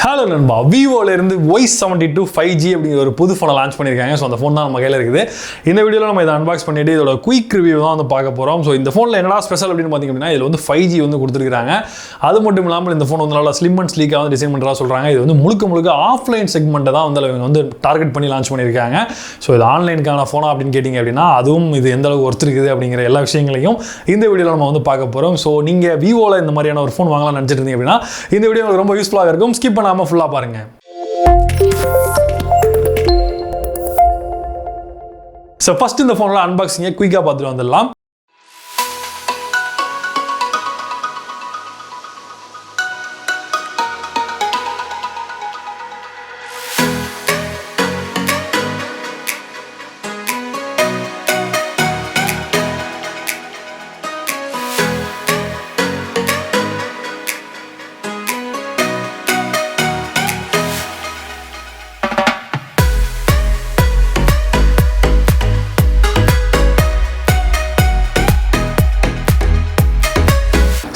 Hello நண்பா, விவோல இருந்து Y72 5G அப்படிங்கிற ஒரு புது ஃபோனை லான்ச் பண்ணியிருக்காங்க. ஸோ அந்த ஃபோன் தான் நம்ம கையில் இருக்குது. இந்த வீடியோவில் நம்ம இதை அன்பாக்ஸ் பண்ணிட்டு இதோட குயிக் ரிவ்யூ தான் வந்து பார்க்க போகிறோம். ஸோ இந்த ஃபோனில் என்னடா ஸ்பெஷல் அப்படின்னு பார்த்தீங்க அப்படின்னா இதில் வந்து 5G வந்து கொடுத்துருக்காங்க. அது மட்டும் இல்லாமல் இந்த ஃபோன் வந்து நல்லா ஸ்லிம் அண்ட் ஸ்லீக்காக வந்து டிசைன் பண்ணுறதா சொல்கிறாங்க. இது வந்து முழுக்க ஆஃப்லைன் செக்மெண்ட்டை தான் வந்து இவங்க வந்து டார்கெட் பண்ணி லான்ச் பண்ணியிருக்காங்க. ஸோ இது ஆன்லைனுக்கான ஃபோனா அப்படின்னு கேட்டிங்க அப்படின்னா அதுவும் இது எந்த அளவுக்கு ஒர்த் இருக்குது அப்படிங்கிற எல்லா விஷயங்களையும் இந்த வீடியோவில் நம்ம வந்து பார்க்க போகிறோம். ஸோ நீங்கள் விவோவில் இந்த மாதிரியான ஒரு ஃபோன் வாங்கலாம்னு நினச்சிட்டு இருந்தீங்க அப்படின்னா இந்த வீடியோ உங்களுக்கு ரொம்ப யூஸ்ஃபுல்லாக இருக்கும். ஸ்கிப் பண்ணாமல் ஃபுல்லாக பாருங்க. So first இந்த ஃபோன்ல அன்பாக்சிங்கை குயிக்காக பார்த்துட்டு வந்துடலாம்.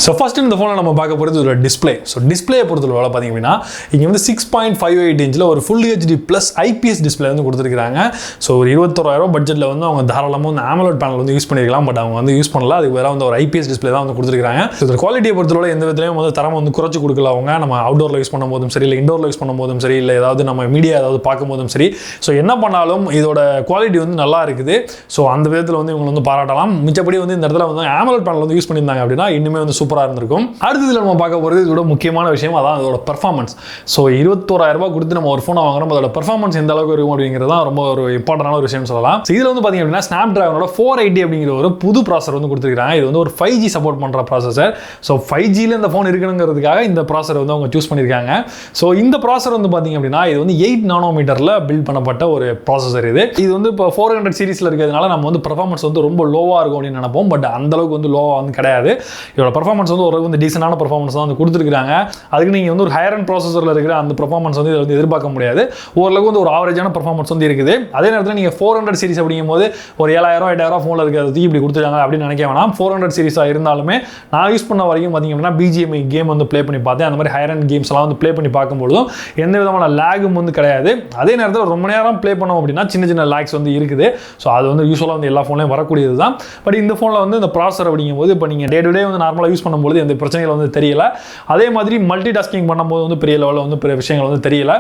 ஸோ ஃபர்ஸ்ட் இந்த ஃபோனில் நம்ம பார்க்க போகிறது ஒரு டிஸ்பிளே. ஸோ டிஸ்பிளே பொறுத்தவரை பார்த்தீங்க அப்படின்னா இங்கே வந்து 6.58 இன்ச்சில் ஒரு full HD plus IPS display வந்து கொடுத்துருக்காங்க. ஸோ ஒரு 21,000 பட்ஜெட்டில் வந்து அவங்க தாராளமாக வந்து AMOLED பேனல் வந்து யூஸ் பண்ணியிருக்கலாம். பட் அவங்க வந்து யூஸ் பண்ணல. அதுக்கு வேறு வந்து ஒரு IPS டிஸ்பிளே தான் வந்து கொடுத்துருக்காங்க. ஸோ இந்த குவாலிட்டியை பொறுத்தவரை எந்த விதத்துலையும் வந்து தரம் வந்து குறைச்சி கொடுக்கல. அவங்க நம்ம அவுட்டோரில் யூஸ் பண்ணும் போதும் சரி, இல்லை இண்டோரில் யூஸ் பண்ணும் போதும் சரி, இல்லை ஏதாவது நம்ம மீடியா ஏதாவது பார்க்கும் போதும் சரி, ஸோ என்ன பண்ணாலும் இதோட குவாலிட்டி வந்து நல்லா இருக்குது. ஸோ அந்த விதத்தில் வந்து இவங்க வந்து பாராட்டலாம். மிச்சப்படி வந்து இந்த இடத்துல வந்து AMOLED பேனல் வந்து யூஸ் பண்ணியிருந்தாங்க அப்படின்னா இன்னுமே வந்து சூப்பராக இருந்திருக்கும். அடுத்ததுல நம்ம பார்க்க போகிறது இதோட முக்கியமான விஷயம், அதான் அதோட பெர்ஃபார்மன்ஸ். ஸோ 21,000 ரூபாய் கொடுத்து நம்ம ஒரு ஃபோனை வாங்குறோம், அதோட பெர்ஃபார்மன்ஸ் எந்த அளவுக்கு இருக்கும் அப்படிங்கிறது தான் ரொம்ப ஒரு இம்பார்ட்டன்டான ஒரு விஷயம் சொல்லலாம். இதில் வந்து பார்த்தீங்க அப்படின்னா ஸ்னாப்டிராகனோட 480 அப்படிங்கிற ஒரு புது ப்ராசர் வந்து கொடுத்துருக்காங்க. இது வந்து ஒரு 5G சப்போர்ட் பண்ணுற ப்ராசஸர். ஸோ 5Gல இந்த ஃபோன் இருக்கணுங்கிறதுக்காக இந்த ப்ராசர் வந்து அவங்க சூஸ் பண்ணியிருக்காங்க. ஸோ இந்த ப்ராசர் வந்து பார்த்தீங்க அப்படின்னா இது வந்து 8 நானோமீட்டரில் பில்ட் பண்ணப்பட்ட ஒரு ப்ராசஸர். இது வந்து இப்போ 400 சீரிஸில் இருக்கிறதுனால நம்ம வந்து பெர்ஃபார்மன்ஸ் வந்து ரொம்ப லோவாக இருக்கும் அப்படின்னு நினைப்போம். பட் அந்த அளவுக்கு வந்து லோவாக வந்து கிடையாது. இதோட பெர்ஃபார்மன்ஸ் வந்து ஒரு வந்து டீசெண்டான பெர்ஃபார்மன்ஸ் தான் வந்து கொடுத்துருக்காங்க. அதுக்கு நீங்கள் வந்து ஒரு ஹையர் அண்ட் ப்ராசஸரில் இருக்கிற அந்த பெர்ஃபார்மன்ஸ் வந்து இதில் வந்து எதிர்பார்க்க முடியாது. ஓரளவுக்கு வந்து ஒரு ஆவரேஜான பெர்ஃபார்மன்ஸ் வந்து இருக்குது. அதே நேரத்தில் நீங்கள் 400 சீரிஸ் அப்படிங்கும் போது ஒரு 7,000 8,000 ஃபோனில் இருக்கிறது இப்படி கொடுத்துருக்காங்க அப்படின்னு நினைக்க வேணாம். 400 சீரிஸாக இருந்தாலுமே நான் யூஸ் பண்ண வரைக்கும் பார்த்தீங்க அப்படின்னா BGM கேம் வந்து ப்ளே பண்ணி பார்த்தேன். அந்த மாதிரி ஹையர் அண்ட் கேம்ஸ் எல்லாம் வந்து ப்ளே பண்ணி பார்க்கும்பொழுதும் எந்த விதமான லேகும் வந்து கிடையாது. அதே நேரத்தில் ரொம்ப நேரம் ப்ளே பண்ணோம் அப்படின்னா சின்ன லேக்ஸ் வந்து இருக்குது. ஸோ அது வந்து யூஸ்வலாக வந்து எல்லா ஃபோன்லையும் வரக்கூடியது தான். பட் இந்த ஃபோனில் வந்து இந்த ப்ராசர் அப்படிங்கும்போது இப்போ நீங்கள் டே டு டே வந்து நார்மலாக யூஸ் பண்ணும்போது எந்த பிரச்சனைகள் வந்து தெரியல. அதே மாதிரி மல்டி டாஸ்கிங் பண்ணும்போது வந்து பெரிய லெவலில் வந்து பெரிய விஷயங்கள் வந்து தெரியல.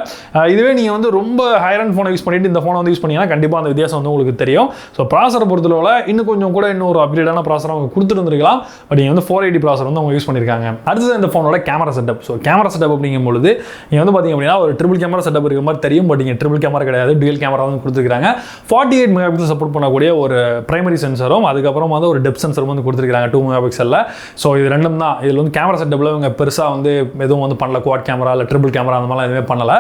இதுவே நீங்கள் வந்து ரொம்ப ஹையர் அண்ட் ஃபோனை யூஸ் பண்ணிட்டு இந்த ஃபோனை வந்து யூஸ் பண்ணீங்கன்னா கண்டிப்பாக அந்த வித்தியாசம் வந்து உங்களுக்கு தெரியும். ஸோ ப்ராசரை பொறுத்தளவில் இன்னும் கொஞ்சம் கூட இன்னும் ஒரு அப்கிரேடான ப்ராசர் அவங்க கொடுத்துட்டு வந்துருக்கலாம். பட் நீங்கள் வந்து 480 ப்ராசர் வந்து அவங்க யூஸ் பண்ணியிருக்காங்க. அடுத்தது இந்த ஃபோனோட camera setup. So camera setup அப்படிங்கும்போது நீங்கள் வந்து பார்த்தீங்க அப்படின்னா ஒரு ட்ரிபிள் கேமரா செட்டப் இருக்கிற மாதிரி தெரியும். பட் நீங்கள் ட்ரிபிள் கேமரா கிடையாது, டுவல் கேமரா வந்து கொடுத்துருக்காங்க. 48 மெகா பிக்சல் சப்போர்ட் பண்ணக்கூடிய ஒரு பிரைமரி சென்சரும் அதுக்கப்புறம் வந்து ஒரு டெப்த் சென்சரும் வந்து கொடுத்துருக்காங்க 2 மெகா பிக்சலில். ஸோ இது ரெண்டும் தான். இதில் வந்து கேமரா செட்டப்பில் இவங்க பெருசாக வந்து எதுவும் வந்து பண்ணல. குவாட் கேமரா இல்லை ட்ரிபிள் கேமரா அந்த மாதிரிலாம் எதுவுமே பண்ணல.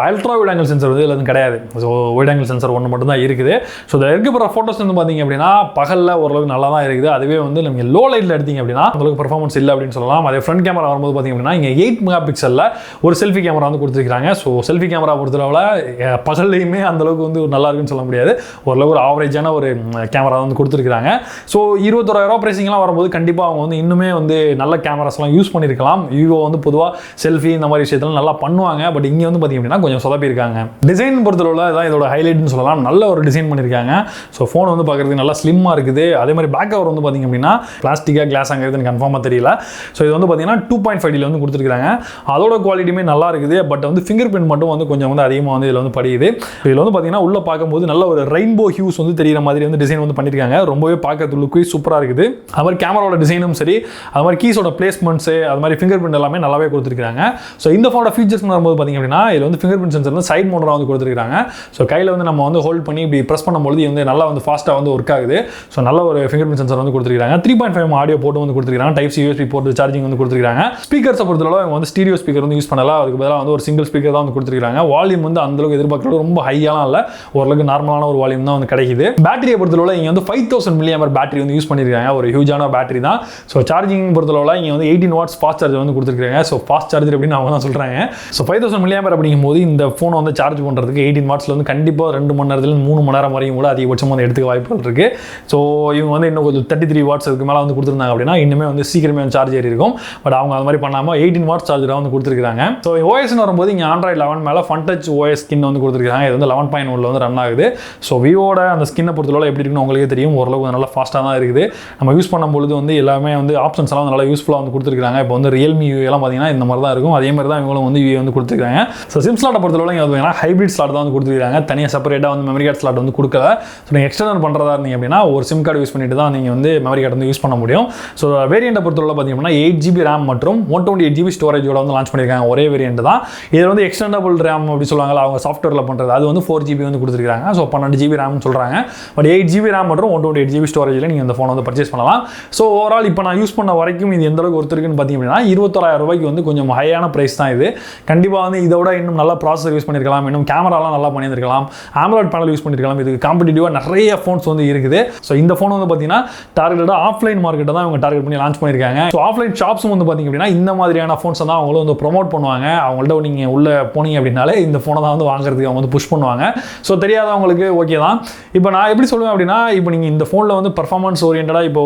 அல்ட்ரா வைட் ஆங்கிள் சென்சர் வந்து இதில் வந்து கிடையாது. ஸோ வைட் ஆங்கிள் சென்சர் ஒன்று மட்டும் தான் இருக்குது. ஸோ இதில் இருக்கப்படுற ஃபோட்டோஸ் வந்து பார்த்தீங்க அப்படின்னா பகலில் ஓரளவுக்கு நல்லா தான் இருக்குது. அதுவே வந்து நீங்கள் லோ லைட்டில் எடுத்தீங்க அப்படின்னா உங்களுக்கு பெர்ஃபார்மன்ஸ் இல்லை அப்படின்னு சொல்லலாம். அதே ஃப்ரண்ட் கேமரா வரும்போது பார்த்தீங்க அப்படின்னா இங்கே 8 மெகா பிக்சலில் ஒரு செல்ஃபி கேமரா வந்து கொடுத்துருக்காங்க. ஸோ செல்ஃபி கேமரா பொறுத்தளவில் பகல்லையுமே அந்தளவுக்கு வந்து நல்லா இருக்குன்னு சொல்ல முடியாது. ஓரளவுக்கு ஒரு ஆவரேஜான ஒரு கேமரா வந்து கொடுத்துருக்காங்க. ஸோ 21,000 ரூபா பிரைசிங்லாம் வரும்போது கண்டிப்பாக அவங்க வந்து இன்னுமே வந்து நல்ல கேமராஸ்லாம் யூஸ் பண்ணியிருக்கலாம். விவோ வந்து பொதுவாக செல்ஃபி இந்த மாதிரி விஷயத்தில் நல்லா பண்ணுவாங்க. பட் இங்கே வந்து பார்த்தீங்க அப்படின்னா கொஞ்சம் சொதப்பியிருக்காங்க. டிசைன் பொறுத்தளவில் தான் இதோட ஹைலைட்னு சொல்லலாம். நல்ல ஒரு டிசைன் பண்ணியிருக்காங்க. ஸோ ஃபோன் வந்து பார்க்குறதுக்கு நல்லா ஸ்லிம்மாக இருக்குது. அதே மாதிரி பேக் கவர் வந்து பார்த்தீங்க அப்படின்னா பிளாஸ்டிக்காக கிளாஸாங்கிறது எனக்கு கன்ஃபார்மாக தெரியல. ஸோ இது வந்து பார்த்தீங்கன்னா 2.5D வந்து கொடுத்துருக்காங்க. அதோட குவாலிட்டியுமே நல்லா இருக்குது. பட் வந்து ஃபிங்கர் பிரிண்ட் மட்டும் வந்து கொஞ்சம் வந்து அதிகமாக வந்து இதில் வந்து படியுது. இதில் வந்து பார்த்தீங்கன்னா உள்ள பார்க்கும்போது நல்ல ஒரு ரெயின்போ ஹியூஸ் வந்து தெரிகிற மாதிரி வந்து டிசைன் வந்து பண்ணியிருக்காங்க. ரொம்பவே பார்க்கறதுக்கு லுக்கு சூப்பராக இருக்குது. அது மாதிரி கேமராவோட டிசைனும் சரி, அது மாதிரி கீஸோட பிளேஸ்மெண்ட்ஸு, அது மாதிரி ஃபிங்கர் பிரிண்ட் எல்லாமே நல்லாவே கொடுத்துருக்காங்க. ஸோ இந்த ஃபோனோட ஃபீச்சர்ஸ் வரும்போது பார்த்தீங்க அப்படின்னா இதில் வந்து ஃபிங்கர் பிரிண்ட் சென்சர் வந்து சைட் மோடராக வந்து கொடுத்துருக்காங்க. ஸோ கையில் வந்து நம்ம வந்து ஹோல்ட் பண்ணி இப்படி ப்ரெஸ் பண்ணும்போது இது வந்து நல்லா வந்து ஃபாஸ்ட்டாக வந்து ஒர்க் ஆகுது. ஸோ நல்ல ஒரு ஃபிங்கர் பிரிண்ட் சென்சர் வந்து கொடுத்துருக்காங்க. 3.5 ஆடியோ போர்ட் வந்து கொடுத்துருக்காங்க. Type C USB port charging வந்து கொடுத்துருக்காங்க. ஸ்பீக்கர்ஸை பொறுத்தளவு அவங்க வந்து ஸ்டீரியோ ஸ்பீக்கர் வந்து யூஸ் பண்ணலாம். அதுக்கு பதிலாக வந்து ஒரு சிங்கிள் ஸ்பீக்கர் தான் வந்து கொடுத்துருக்காங்க. வால்யூம் வந்து அந்தளவுக்கு எதிர்பார்க்கறது ரொம்ப ஹையாலாம் இல்லை, ஓரளவுக்கு நார்மலான ஒரு வால்யூம் தான் வந்து கிடைக்குது. பேட்டரியை பொறுத்தளவு இங்கே வந்து 5000 mAh பேட்டரி வந்து யூஸ் பண்ணியிருக்காங்க. ஒரு ஹியூஜான பேட்டரி தான். ஸோ சார்ஜிங் சார்ஜிங் பொறுத்தளவில் இங்கே வந்து 18 வாட்ஸ் ஃபாஸ்ட் சார்ஜர் வந்து கொடுத்துருக்காங்க. ஸோ ஃபாஸ்ட் சார்ஜர் அப்படின்னு அவங்க தான் சொல்கிறாங்க. ஸோ 5000 mAh அப்படிங்கும்போது இந்த ஃபோனை வந்து சார்ஜ் பண்ணுறதுக்கு 18 வாட்ஸில் வந்து கண்டிப்பாக 2 மணி நேரத்துலேருந்து 3 மணி நேரம் வரையும் கூட அதிகபட்சமாக வந்து எடுத்துக்க வாய்ப்புகள் இருக்குது. ஸோ இவங்க வந்து இன்னும் கொஞ்சம் 33 வாட்ஸ் அதுக்கு மேலே வந்து கொடுத்துருந்தாங்க அப்படின்னா இன்னுமே வந்து சீக்கிரமே வந்து சார்ஜ் ஏறி இருக்கும். பட் அவங்க அது மாதிரி பண்ணாமல் 18 வாட்ஸ் சார்ஜராக வந்து கொடுத்துருக்காங்க. ஸோ ஓஎஸ்னு வரும்போது இங்கே Android 11 மேலே ஃபன் டச் ஓஎஸ் ஸ்கின் வந்து கொடுத்துருக்காங்க. இது வந்து 11.1 வந்து ரன் ஆகுது. ஸோ விவோட அந்த ஸ்கின்னை பொறுத்தளவு எப்படி இருக்குன்னு உங்களுக்கே தெரியும். ஓரளவுக்கு நல்லா ஃபாஸ்ட்டாக தான் இருக்குது. நம்ம யூஸ் பண்ணும்பொழுது வந்து எல்லாமே வந்து ஆப்ஷன்ஸ் எல்லாம் நல்லா யூஸ்ஃபுல்லாக வந்து கொடுத்துருக்காங்க. இப்போ வந்து ரியல்மி எல்லாம் பார்த்தீங்கன்னா இந்த மாதிரி தான் இருக்கும். அதே மாதிரி தான் இவங்களும் வந்து வந்து கொடுத்துருக்காங்க. ஸோ சிம் ஸ்லாட்டை பொறுத்தளவு இங்கே வந்து ஹைப்ரிட் ஸ்லாட் தான் வந்து கொடுத்துருக்காங்க. தனியாக செப்பரேட்டாக வந்து மெமரி கார்டு ஸ்லாட் வந்து கொடுக்கல. ஸோ நீங்கள் எக்ஸ்டர்னல் பண்ணுறதா இருந்தீங்க அப்படின்னா ஒரு சிம் கார்டு யூஸ் பண்ணிட்டு தான் நீங்கள் வந்து மெமரி கார்டு வந்து யூஸ் பண்ண முடியும். ஸோ வேரியண்ட்டை பொறுத்தளவு பார்த்தீங்கன்னா 8GB ரேம் மற்றும் 128GB ஸ்டோரேஜோட வந்து லான்ச் பண்ணியிருக்காங்க. ஒரே வேரியண்ட் தான். இது வந்து எக்ஸ்டெண்டபிள் ரேம் அப்படி சொல்லுவாங்க அவங்க சாஃப்ட்வேரில் பண்ணுறது. அது வந்து 4GB வந்து கொடுத்துருக்காங்க. ஸோ 12GB ரேம்னு சொல்கிறாங்க. பட் 8GB ரேம் மற்றும் 128GB ஸ்டோரேஜில் நீங்கள் இந்த ஃபோனை வந்து பர்ச்சேஸ் பண்ணலாம். ஸோ ஓவரால் இப்போ நான் யூஸ் பண்ண வரைக்கும் இது எந்த அளவுக்கு ஒருத்தருக்குன்னு பார்த்தீங்க அப்படின்னா 21,000 ரூபாய்க்கு வந்து கொஞ்சம் ஹையான ப்ரைஸ் தான் இது. கண்டிப்பாக வந்து இதோட இன்னும் நல்லா ப்ராசஸர் யூஸ் பண்ணியிருக்கலாம், இன்னும் கேமராலாம் நல்லா பண்ணியிருக்கலாம், AMOLED பேனல் யூஸ் பண்ணியிருக்கலாம். இதுக்கு காம்படிட்டிவாக நிறைய ஃபோன்ஸ் வந்து இருக்குது. ஸோ இந்த ஃபோன் வந்து பார்த்தீங்கன்னா டார்கெட்டாக ஆஃப்லைன் மார்க்கெட்டை தான் இவங்க டார்கெட் பண்ணி லான்ச் பண்ணியிருக்காங்க. ஸோ ஆஃப்லைன் ஷாப்ஸும் வந்து பார்த்தீங்க அப்படின்னா இந்த மாதிரியான ஃபோன்ஸை தான் அவங்களும் வந்து ப்ரொமோட் பண்ணுவாங்க. அவங்கள்ட்ட நீங்கள் உள்ளே போனீங்க அப்படின்னாலே இந்த ஃபோனை தான் வந்து வாங்குறதுக்கு அவங்க வந்து புஷ் பண்ணுவாங்க. ஸோ தெரியாதவங்களுக்கு ஓகே தான். இப்போ நான் எப்படி சொல்லுவேன் அப்படின்னா இப்போ நீங்கள் இந்த ஃபோனில் வந்து பர்ஃபார்மன்ஸ் ஓரியன்டாக இப்போ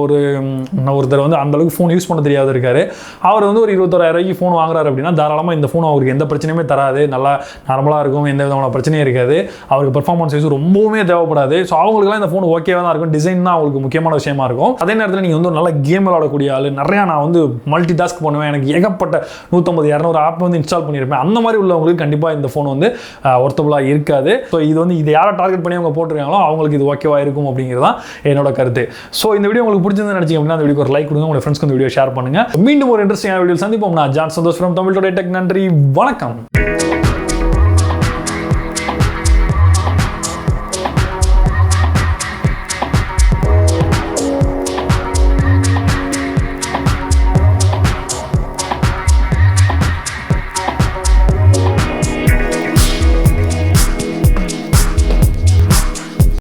ஒருத்தர் வந்து அந்தளவுக்கு ஃபோன் யூஸ் பண்ண தெரியாத இருக்காரு. அவர் வந்து ஒரு 21,000 ரூபாய்க்கு ஃபோன் வாங்குறாரு அப்படின்னா தாராளமாக இந்த ஃபோன் அவருக்கு எந்த பிரச்சனையுமே தராது. நல்லா நார்மலாக இருக்கும், எந்த விதமான பிரச்சனையும் இருக்காது. அவருக்கு பர்ஃபார்மன்ஸ் யூஸ் ரொம்பவுமே தேவைப்படாது. ஸோ அவங்களுக்குலாம் இந்த ஃபோன் ஓகேவாக தான் இருக்கும். டிசைன் தான் அவங்களுக்கு முக்கியமான விஷயமா இருக்கும். அதே நேரத்தில் நீங்கள் வந்து நல்ல கேம் விளாடக்கூடிய ஆள், நிறையா நான் வந்து மல்டி டாஸ்க் பண்ணுவேன், எனக்கு ஏகப்பட்ட 150-200 ஆப் வந்து இன்ஸ்டால் பண்ணியிருப்பேன், அந்த மாதிரி உள்ளவங்களுக்கு கண்டிப்பாக இந்த ஃபோன் வந்து ஒர்த்தபுளாக இருக்காது. ஸோ இது வந்து இதை யாரை டார்கெட் பண்ணி அவங்க போட்டிருக்காங்களோ அவங்களுக்கு இது ஓகேவா இருக்கும் அப்படிங்கிறதான் என்னோட கருத்து. ஸோ இந்த வீடியோ உங்களுக்கு பிடிச்சிருந்து நினைச்சீங்க அப்படின்னா அந்த வீடியோக்கு ஒரு லைக் கொடுங்க, உங்க ஃப்ரெண்ட்ஸ்க்கு இந்த வீடியோ ஷேர் பண்ணுங்க. மீண்டும் ஒரு இன்ட்ரெஸ்டிங்கான வீடியோ சந்திப்போம். நான் John Santhosh from Tamil Today Tech. நன்றி, வணக்கம்.